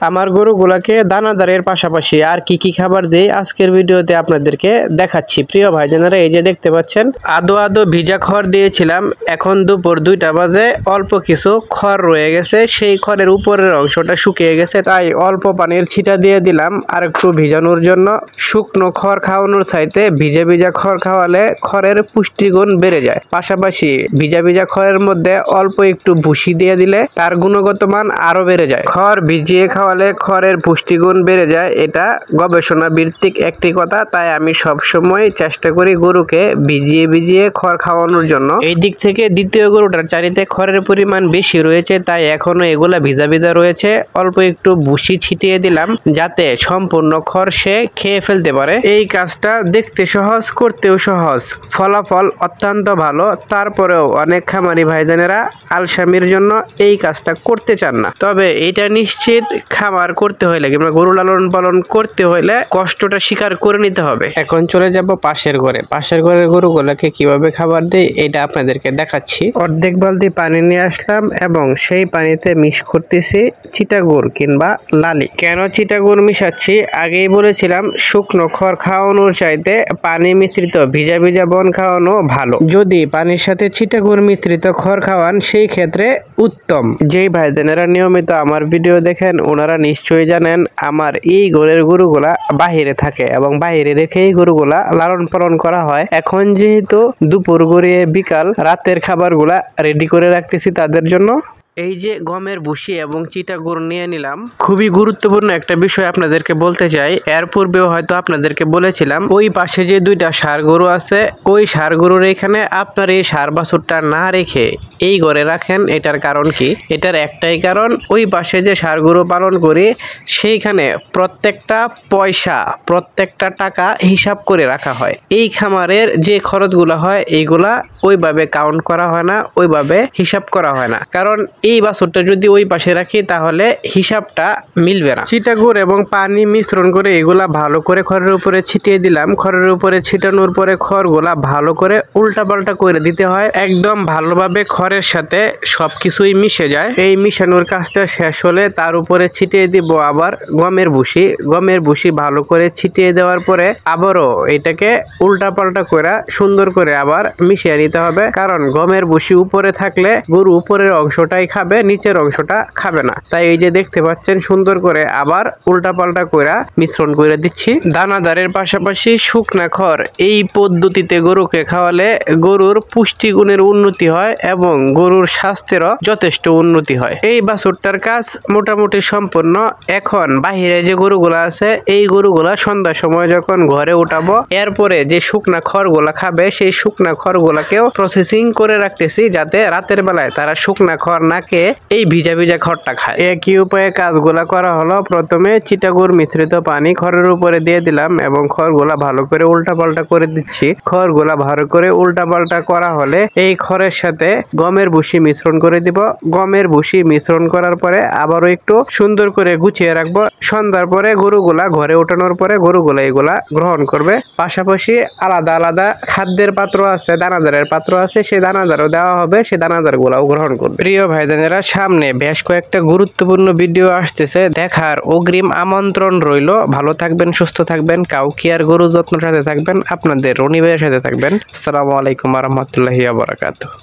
আমার গরুগুলাকে দানাদারের পাশাপাশি আর কি খাবার দেই আজকের ভিডিওতে আপনাদেরকে দেখাচ্ছি। প্রিয় ভাইজানেরা, এই যে দেখতে পাচ্ছেন আদো আদো ভিজা খড় দিয়েছিলাম। এখন দুপুর 2টা বাজে, অল্প কিছু খড় রয়ে গেছে, সেই খড়ের উপরের অংশটা শুকিয়ে গেছে, তাই অল্প পানির ছিটা দিয়ে দিলাম আর একটু ভিজানোর জন্য। শুকনো খড় খাওয়ানোর চাইতে ভিজা ভিজা খড় খাওয়ালে খড়ের পুষ্টিগুণ বেড়ে যায়। পাশাপাশি ভিজা ভিজা খড়ের মধ্যে অল্প একটু ভুসি দিয়ে দিলে তার গুণগত মান আরো বেড়ে যায়। খড় ভিজিয়ে খাওয়ালে খড়ের পুষ্টিগুণ বেড়ে যায়, এটা গবেষণা ভিত্তিক একটি কথা। তাই আমি সবসময় চেষ্টা করি গরুকে ভিজিয়ে ভিজিয়ে খড় খাওয়ানোর জন্য। এই দিক থেকে দ্বিতীয় গরুটার চারিতে খড়ের পরিমাণ বেশি রয়েছে, তাই এখনো এগুলা ভিজা ভিজা রয়েছে। অল্প একটু ভুসি ছিটিয়ে দিলাম যাতে সম্পূর্ণ খড় সে খেয়ে ফেলতে পারে। এই কাজটা দেখতে সহজ, করতেও সহজ, ফলাফল অত্যন্ত ভালো। তারপরেও অনেক খামারি ভাইজানেরা আলসামির জন্য এই কাজটা করতে চান না। তবে এটা নিশ্চিত খামার করতে হলে কিংবা গরু লালন পালন করতে হলে কষ্টটা স্বীকার করে নিতে হবে। এখন চলে যাব পাশের ঘরে। পাশের ঘরের গরুগুলোকে কিভাবে খাবার দেই এটা আপনাদেরকে দেখাচ্ছি। অর্ধেক বালতি পানি নিয়ে আসলাম এবং সেই পানিতে মিক্স করতেছি চিটাগুড় কিংবা লালি। কেন চিটাগুড় মিশাচ্ছি আগেই বলেছিলাম, শুকনো খড় খাওয়ানোর চাইতে পানি মিশ্রিত ভিজা ভিজা বন খাওয়ানো ভালো। যদি পানির সাথে চিটাগুড় মিশ্রিত খড় খাওয়ান সেই ক্ষেত্রে উত্তম। যেই ভাইজানেরা নিয়মিত আমার ভিডিও দেখেন ওনারা নিশ্চয়ই জানেন আমার এই ঘরের গরুগুলা বাহিরে থাকে এবং বাহিরে রেখে এই গরুগুলা লালন পালন করা হয়। এখন যেহেতু দুপুর গড়িয়ে বিকাল, রাতের খাবারগুলা রেডি করে রাখতেছি তাদের জন্য। এই যে গমের ভুসি এবং চিটাগুড় নিয়ে নিলাম। খুবই গুরুত্বপূর্ণ একটা বিষয় আপনাদেরকে বলতে চাই। এর পূর্বেও হয়তো আপনাদেরকে বলেছিলাম, ওই পাশে যে 2টা ষাঁড় গরু আছে, ওই ষাঁড় গরুর এখানে আপনার এই ষাঁড় বাছুরটা না রেখে এই ঘরে রাখেন। এটার কারণ কি? এটার একটাই কারণ, ওই পাশে যে ষাঁড় গরু পালন করি সেইখানে প্রত্যেকটা পয়সা, প্রত্যেকটা টাকা হিসাব করে রাখা হয়। এই খামারের যে খরচগুলো হয় এইগুলা ওইভাবে কাউন্ট করা হয় না, ওইভাবে হিসাব করা হয় না। কারণ এই বাছুরটা যদি ওই পাশে রাখি তাহলে হিসাবটা মিলবে না। চিটাগুড় এবং পানি মিশ্রণ করে এগুলা ভালো করে খড়ের উপরে ছিটিয়ে দিলাম। খড়ের উপরে ছিটানোর পরে খড়গুলা ভালো করে উল্টা পাল্টা করে দিতে হয়, একদম ভালোভাবে খড়ের সাথে সবকিছুই মিশে যায়। এই মিশানোর কাজটা শেষ হলে তার উপরে ছিটিয়ে দিব আবার গমের ভুসি। গমের ভুসি ভালো করে ছিটিয়ে দেওয়ার পরে আবারও এটাকে উল্টা পাল্টা করে সুন্দর করে আবার মিশিয়ে নিতে হবে। কারণ গমের ভুসি উপরে থাকলে গরু উপরের অংশটাই খাবে, নিচের অংশটা খাবে না। তাই এই যে দেখতে পাচ্ছেন সুন্দর করে আবার উল্টা পাল্টা করে মিশ্রণ করে দিচ্ছি। দানাদারের পাশাপাশি শুকনা খড় এই পদ্ধতিতে গরুকে খাওয়ালে গরুর পুষ্টিগুণের উন্নতি হয় এবং গরুর স্বাস্থ্যেরও যথেষ্ট উন্নতি হয়। এই বাছুরটার কাজ মোটামুটি সম্পূর্ণ। এখন বাহিরে যে গরুগুলা আছে এই গরুগুলা সন্ধ্যার সময় যখন ঘরে উঠাবো, এরপরে যে শুকনা খড়গুলা খাবে সেই শুকনা খড়গুলাকেও প্রসেসিং করে রাখতেছি যাতে রাতের বেলায় তারা শুকনা খড় না খেয়ে এই ভিজা ভিজা খড়টা খায়। একই উপায়ে কাজগুলা করা হলো। প্রথমে চিটাগুড় মিশ্রিত পানি খড়ের উপরে দিয়ে দিলাম এবং খড়গুলা ভালো করে উল্টা পাল্টা করে দিচ্ছি। খড়গুলা ভালো করে উল্টা পাল্টা করা হলে এই খড়ের সাথে গমের ভুসি মিশ্রণ করে দিব। গমের ভুসি মিশ্রণ করার পরে আবারও একটু সুন্দর করে গুছিয়ে রাখবো। সন্ধ্যার পরে গরুগুলা ঘরে ওঠানোর পরে গরুগুলা এগুলা গ্রহণ করবে। পাশাপাশি আলাদা আলাদা খাদ্যের পাত্র আছে, দানাদারের পাত্র আছে, সেই দানাদারও দেওয়া হবে, সেই দানাদার গুলাও গ্রহণ করবে। প্রিয় ভাইজানেরা, সামনে বেশ কয়েকটা গুরুত্বপূর্ণ ভিডিও আসতেছে, দেখার অগ্রিম আমন্ত্রণ রইল। ভালো থাকবেন, সুস্থ থাকবেন, কাউকিয়ার গরু যত্নের সাথে থাকবেন, আপনাদের রনি ভাইয়ের সাথে থাকবেন। আসসালামু আলাইকুম ওয়া রাহমাতুল্লাহি ওয়া বারাকাতুহু।